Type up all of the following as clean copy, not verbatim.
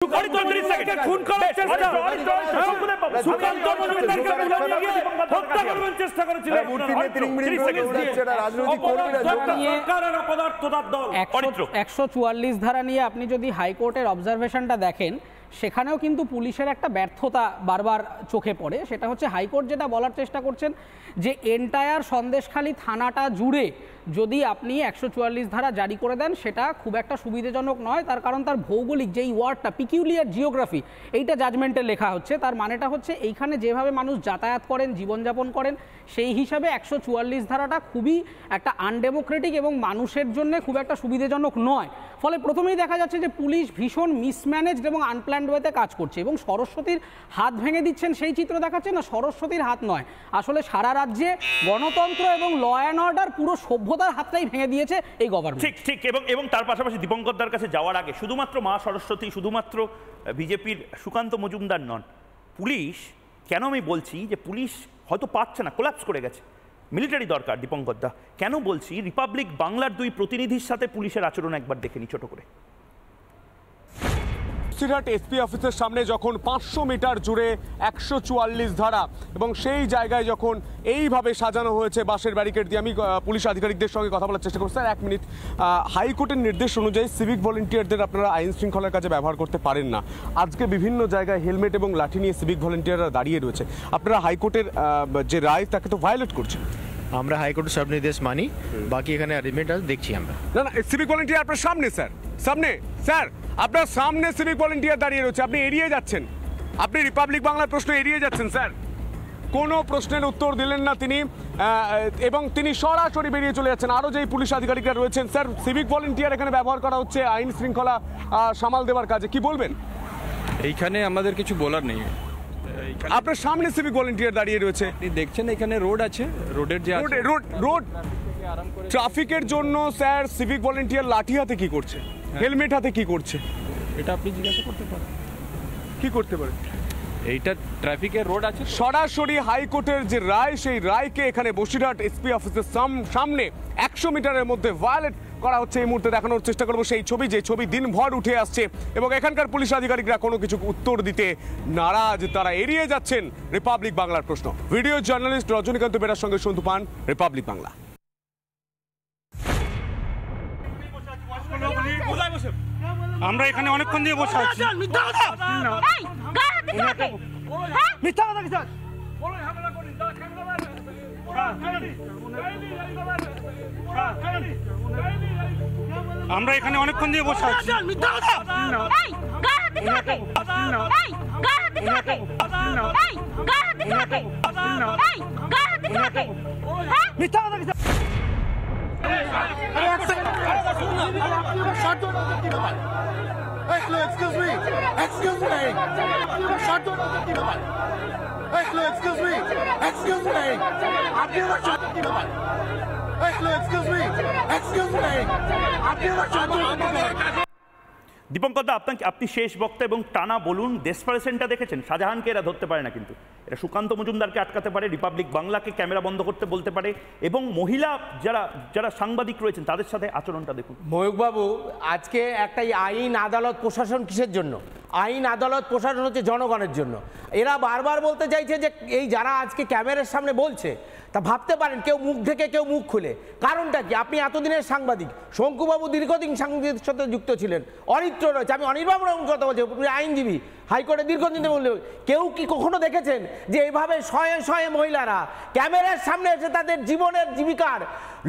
144 ধারা নিয়ে আপনি যদি হাইকোর্টের অবজারভেশনটা দেখেন সেখানেও কিন্তু পুলিশের একটা ব্যর্থতা বারবার চোখে পড়ে। সেটা হচ্ছে হাইকোর্ট যেটা বলার চেষ্টা করছেন যে এন্টায়ার সন্দেশখালী থানাটা জুড়ে যদি আপনি 144 ধারা জারি করে দেন সেটা খুব একটা সুবিধাজনক নয়। তার কারণ তার ভৌগোলিক যেই ওয়ার্ডটা পিকিউলিয়ার জিওগ্রাফি এইটা জাজমেন্টে লেখা হচ্ছে। তার মানেটা হচ্ছে এইখানে যেভাবে মানুষ যাতায়াত করেন জীবনযাপন করেন সেই হিসাবে 144 ধারাটা খুবই একটা আনডেমোক্রেটিক এবং মানুষের জন্য খুব একটা সুবিধাজনক নয়। ফলে প্রথমেই দেখা যাচ্ছে যে পুলিশ ভীষণ মিসম্যানেজড এবং আনপ্ল্যান্ড ওয়েতে কাজ করছে এবং সরস্বতীর হাত ভেঙে দিচ্ছেন সেই চিত্র দেখাচ্ছে না। সরস্বতীর হাত নয়, আসলে সারা রাজ্যে গণতন্ত্র এবং ল অ্যান্ড অর্ডার পুরো সভ্যতার হাতটাই ভেঙে দিয়েছে এই গভর্নমেন্ট। ঠিক ঠিক এবং তার পাশাপাশি দীপঙ্করদার কাছে যাওয়ার আগে শুধুমাত্র মা সরস্বতী শুধুমাত্র বিজেপির সুকান্ত মজুমদার নন, পুলিশ কেন আমি বলছি যে পুলিশ হয়তো পারছে না, কোলাপস করে গেছে, মিলিটারি দরকার। দীপঙ্করদা কেন বলছি, রিপাবলিক বাংলার 2 প্রতিনিধির সাথে পুলিশের আচরণ একবার দেখে নি ছোট করে। বসিরহাট এসপি অফিসের সামনে যখন 500 মিটার জুড়ে 144 ধারা এবং সেই জায়গায় যখন এইভাবে সাজানো হয়েছে বাঁশের ব্যারিকেড দিয়ে, আমি পুলিশ আধিকারিকদের সঙ্গে কথা বলার চেষ্টা করছি। স্যার 1 মিনিট, হাইকোর্টের নির্দেশ অনুযায়ী সিভিক ভলেন্টিয়ারদের আপনারা আইন শৃঙ্খলার কাজে ব্যবহার করতে পারেন না। আজকে বিভিন্ন জায়গায় হেলমেট এবং লাঠি নিয়ে সিভিক ভলেন্টিয়াররা দাঁড়িয়ে রয়েছে, আপনারা হাইকোর্টের যে রায় তাকে তো ভায়োলেট করছেন। আমরা হাইকোর্টের সব নির্দেশ মানি, বাকি এখানে অ্যারেঞ্জমেন্ট আছে দেখছি আমরা। না সিভিক ভলেন্টিয়ার আপনার সামনে স্যার, সামনে স্যার আপনার সামনে সিভিক ভলেন্টিয়ার দাঁড়িয়ে রয়েছে, আপনি এড়িয়ে যাচ্ছেন, আপনি রিপাবলিক বাংলার প্রশ্ন এড়িয়ে যাচ্ছেন স্যার। কোনো প্রশ্নের উত্তর দিলেন না তিনি এবং তিনি সরাসরি বেরিয়ে চলে যাচ্ছেন। আরও যেই পুলিশ আধিকারিকরা রয়েছেন স্যার, সিভিক ভলেন্টিয়ার এখানে ব্যবহার করা হচ্ছে আইন শৃঙ্খলা সামাল দেওয়ার কাজে, কি বলবেন? এইখানে আমাদের কিছু বলার নেই। আপনার সামনে সিভিক ভলেন্টিয়ার দাঁড়িয়ে রয়েছে, আপনি দেখছেন এখানে রোড আছে, রোডের যে রোড ট্রাফিকের জন্য স্যার সিভিক ভলেন্টিয়ার লাঠি হাতে কি করছে, হেলমেট হাতে কি করছে, এটা আপনি জিজ্ঞাসা করতে পারেন। কি করতে পারেন? এইটা ট্রাফিকের রোড আছে। সরাসরি হাইকোর্টের যে রায় সেই রায়কে এখানে বসিরহাট এসপি অফিসের সামনে 100 মিটারের মধ্যে ভায়োলেট করা হচ্ছে। এই মুহূর্তে দেখানোর চেষ্টা করবো সেই ছবি, যে ছবি দিনভর উঠে আসছে এবং এখানকার পুলিশ আধিকারিকরা কোনো কিছু উত্তর দিতে নারাজ, তারা এড়িয়ে যাচ্ছেন রিপাবলিক বাংলার প্রশ্ন। ভিডিও জার্নালিস্ট রজনীকান্ত বেরার সঙ্গে সন্তু পান, রিপাবলিক বাংলা। আমরা এখানে অনেকক্ষণ দিয়ে বসে আছি। আমরা এখানে অনেকক্ষণ দিয়ে বসে আছি। Excuse me. Excuse me. Excuse me. Excuse me. Excuse me. দীপঙ্করদা আপনি শেষ বক্তা এবং টানা বলুন, ডেসপারেশনটা দেখেছেন? শাহজাহানকে এরা ধরতে পারে না, কিন্তু এরা সুকান্ত মজুমদারকে আটকাতে পারে, রিপাবলিক বাংলাকে ক্যামেরা বন্ধ করতে বলতে পারে, এবং মহিলা যারা সাংবাদিক রয়েছেন তাদের সাথে আচরণটা দেখুন। ময়ূকবাবু, আজকে একটা আইন আদালত প্রশাসন কিসের জন্য? আইন আদালত প্রশাসন হচ্ছে জনগণের জন্য। এরা বারবার বলতে চাইছে যে এই যারা আজকে ক্যামেরার সামনে বলছে তা ভাবতে পারেন কেউ মুখ ঢেকে কেউ মুখ খুলে। কারণটা কি? আপনি এতদিনের সাংবাদিক, শঙ্কুবাবু দীর্ঘদিন সাংবাদিকদের সাথে যুক্ত ছিলেন, অরিত্র রয়েছে, আমি অনির্বাণের কথা বলছি, আইনজীবী, হাইকোর্টে দীর্ঘদিন বললে কেউ কি কখনো দেখেছেন যে এইভাবে শয়ে শয়ে মহিলারা ক্যামেরার সামনে এসে তাদের জীবনের জীবিকার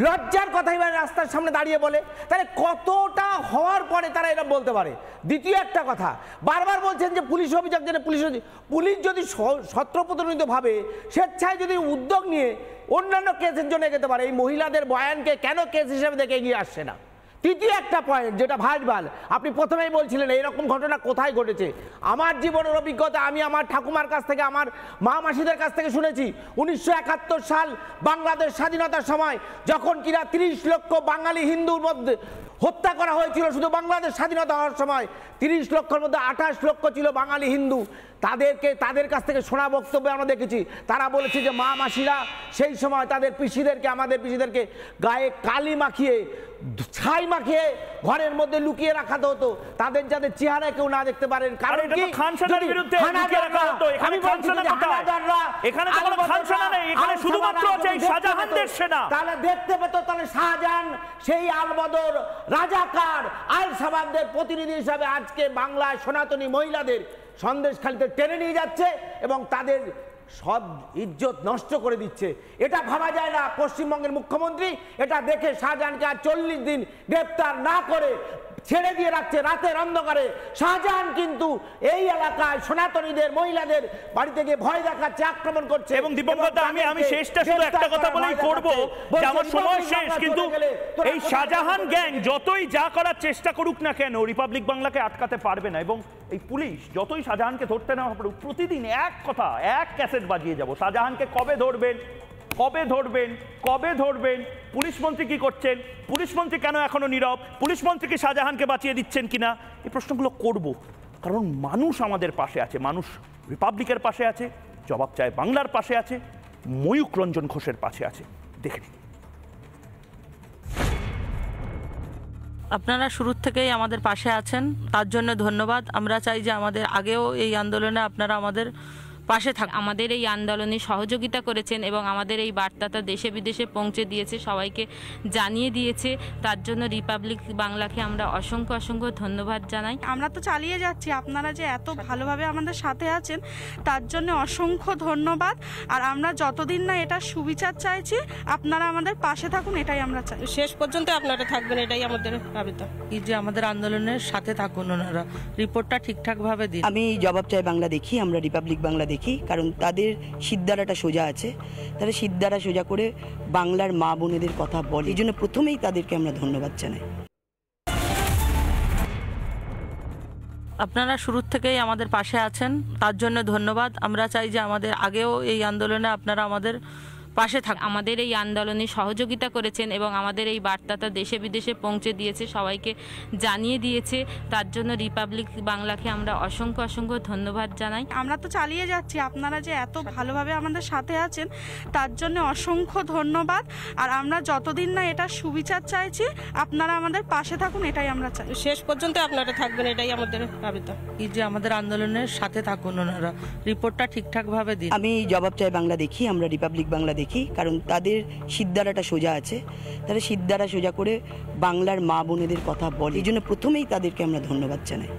লজ্জার কথা এবার রাস্তার সামনে দাঁড়িয়ে বলে? তাহলে কতটা হওয়ার পরে তারা এটা বলতে পারে? দ্বিতীয় একটা কথা, বারবার বলছেন যে পুলিশ অভিযোগ, যেটা পুলিশ যদি স্বতঃপ্রণোদিতভাবে স্বেচ্ছায় যদি উদ্যোগ নিয়ে অন্যান্য কেসের জন্য এগোতে পারে, এই মহিলাদের বয়ানকে কেন কেস হিসেবে দেখে এগিয়ে আসছে না? তৃতীয় একটা পয়েন্ট যেটা ভাইবাল, আপনি প্রথমেই বলছিলেন এইরকম ঘটনা কোথায় ঘটেছে। আমার জীবনের অভিজ্ঞতা, আমি আমার ঠাকুমার কাছ থেকে, আমার মা মাসিদের কাছ থেকে শুনেছি 1971 সাল বাংলাদেশ স্বাধীনতার সময় যখন কিনা 30 লক্ষ বাঙালি হিন্দুর মধ্যে হত্যা করা হয়েছিল শুধু বাংলাদেশ স্বাধীনতা হওয়ার সময়, 30 লক্ষের মধ্যে 28 লক্ষ ছিল বাঙালি হিন্দু। তাদের কাছ থেকে শোনা বক্তব্যে আমরা দেখেছি, তারা বলেছে যে মা মাসিরা সেই সময় তাদের পিসিদেরকে, আমাদের পিসিদেরকে গায়ে কালি মাখিয়ে ছাই মাখিয়ে ঘরের মধ্যে লুকিয়ে রাখাতে হতো, তাদের যাতে চেহারা কেউ না দেখতে পারেন। কারণ কি খানসানার বিরুদ্ধে লুকিয়ে রাখা হতো, এখানে খানসানা কোথায়? এখানে তো কোনো খানসানা নেই, এখানে শুধুমাত্র আছে এই শাহজাহানদের সেনা। তাহলে দেখতে পেত, তাহলে শাহজাহান সেই আলবদর রাজাকার আল শাবাবদের প্রতিনিধি হিসাবে আজকে বাংলায় সনাতনী মহিলাদের সন্দেশখালিতে টেনে নিয়ে যাচ্ছে এবং তাদের সব ইজ্জত নষ্ট করে দিচ্ছে। এটা ভাবা যায় না। পশ্চিমবঙ্গের মুখ্যমন্ত্রী এটা দেখে শাহজাহানকে আর 40 দিন গ্রেপ্তার না করে ছেড়ে দিয়ে রাখছে রাতের অন্ধকারে। শাহজাহান কিন্তু এই এলাকায় সনাতনীদের মহিলাদের বাড়িতে গিয়ে ভয় দেখাচ্ছে, আক্রমণ করছে। এবং দীপঙ্কর দা, আমি শেষটা শুধু একটা কথা বলেই করব যে আমার সময় শেষ, কিন্তু এই শাহজাহান গ্যাং যতই যা করার চেষ্টা করুক না কেন রিপাবলিক বাংলাকে আটকাতে পারবে না। এবং এই পুলিশ যতই শাহজাহানকে ধরতে না পারুক, প্রতিদিন এক কথা, এক ক্যাসেট বাজিয়ে যাব, শাহজাহানকে কবে ধরবেন, কবে ধরবেন, কবে ধরবেন। পুলিশ মন্ত্রী কি করছেন, পুলিশ মন্ত্রী কেন এখনো নীরব, পুলিশ মন্ত্রী কি শাহজাহানকে বাঁচিয়ে দিচ্ছেন কিনা, এই প্রশ্নগুলো করব। কারণ মানুষ আমাদের পাশে আছে, মানুষ রিপাবলিকের পাশে আছে, জবাব চায় বাংলার পাশে আছে, ময়ূক রঞ্জন ঘোষের পাশে আছে। দেখে নিন। আপনারা শুরু থেকেই আমাদের পাশে আছেন, তার জন্য ধন্যবাদ। আমরা চাই যে আমাদের আগেও এই আন্দোলনে আপনারা আমাদের পাশে থাকুন। আমাদের এই আন্দোলনে সহযোগিতা করেছেন এবং আমাদের এই বার্তাটা দেশে বিদেশে পৌঁছে দিয়েছে, সবাইকে জানিয়ে দিয়েছে, তার জন্য রিপাবলিক বাংলাকে আমরা অসংখ্য অসংখ্য ধন্যবাদ জানাই। আমরা তো চালিয়ে যাচ্ছি, আপনারা যে এত ভালোভাবে আমাদের সাথে আছেন তার জন্য অসংখ্য ধন্যবাদ। আর আমরা যতদিন না এটা সুবিচার চাইছি, আপনারা আমাদের পাশে থাকুন, এটাই আমরা চাই। শেষ পর্যন্ত আপনারা থাকবেন, এটাই আমাদের আবেদন। এই যে আমাদের আন্দোলনের সাথে থাকুন, ওনারা রিপোর্টটা ঠিকঠাকভাবে দিন। আমি জবাব চাই বাংলা দেখি, আমরা রিপাবলিক বাংলা দেখি, কারণ তাদের সিদ্ধারাটা সোজা আছে, তারা সিদ্ধারা সোজা করে বাংলার মা বোনেদের কথা বলে, এই জন্য প্রথমেই তাদেরকে আমরা ধন্যবাদ জানাই। আপনারা শুরু থেকেই আমাদের পাশে আছেন, তার জন্য ধন্যবাদ। আমরা চাই যে আমাদের আগেও এই আন্দোলনে আপনারা আমাদের পাশে থাকুন। আমাদের এই আন্দোলনে সহযোগিতা করেছেন এবং আমাদের এই বার্তাটা দেশে বিদেশে পৌঁছে দিয়েছে, সবাইকে জানিয়ে দিয়েছে, তার জন্য রিপাবলিক বাংলাকে আমরা অসংখ্য অসংখ্য ধন্যবাদ জানাই। আমরা তো চালিয়ে যাচ্ছি, আপনারা যে এত ভালোভাবে আমাদের সাথে আছেন তার জন্য অসংখ্য ধন্যবাদ। আর আমরা যতদিন না এটা সুবিচার চাইছি, আপনারা আমাদের পাশে থাকুন, এটাই আমরা চাই। শেষ পর্যন্ত আপনারা থাকবেন, এটাই আমাদের আবেদন। এই যে আমাদের আন্দোলনের সাথে থাকুন, ওনারা রিপোর্টটা ঠিকঠাকভাবে দিন। আমি জবাব চাই বাংলা দেখি, আমরা রিপাবলিক বাংলা দেখি, কারণ তাদের সিদ্ধারাটা সোজা আছে, তারা সিদ্ধারা সোজা করে বাংলার মা বোনেদের কথা বলে, এই জন্য প্রথমেই তাদেরকে আমরা ধন্যবাদ জানাই।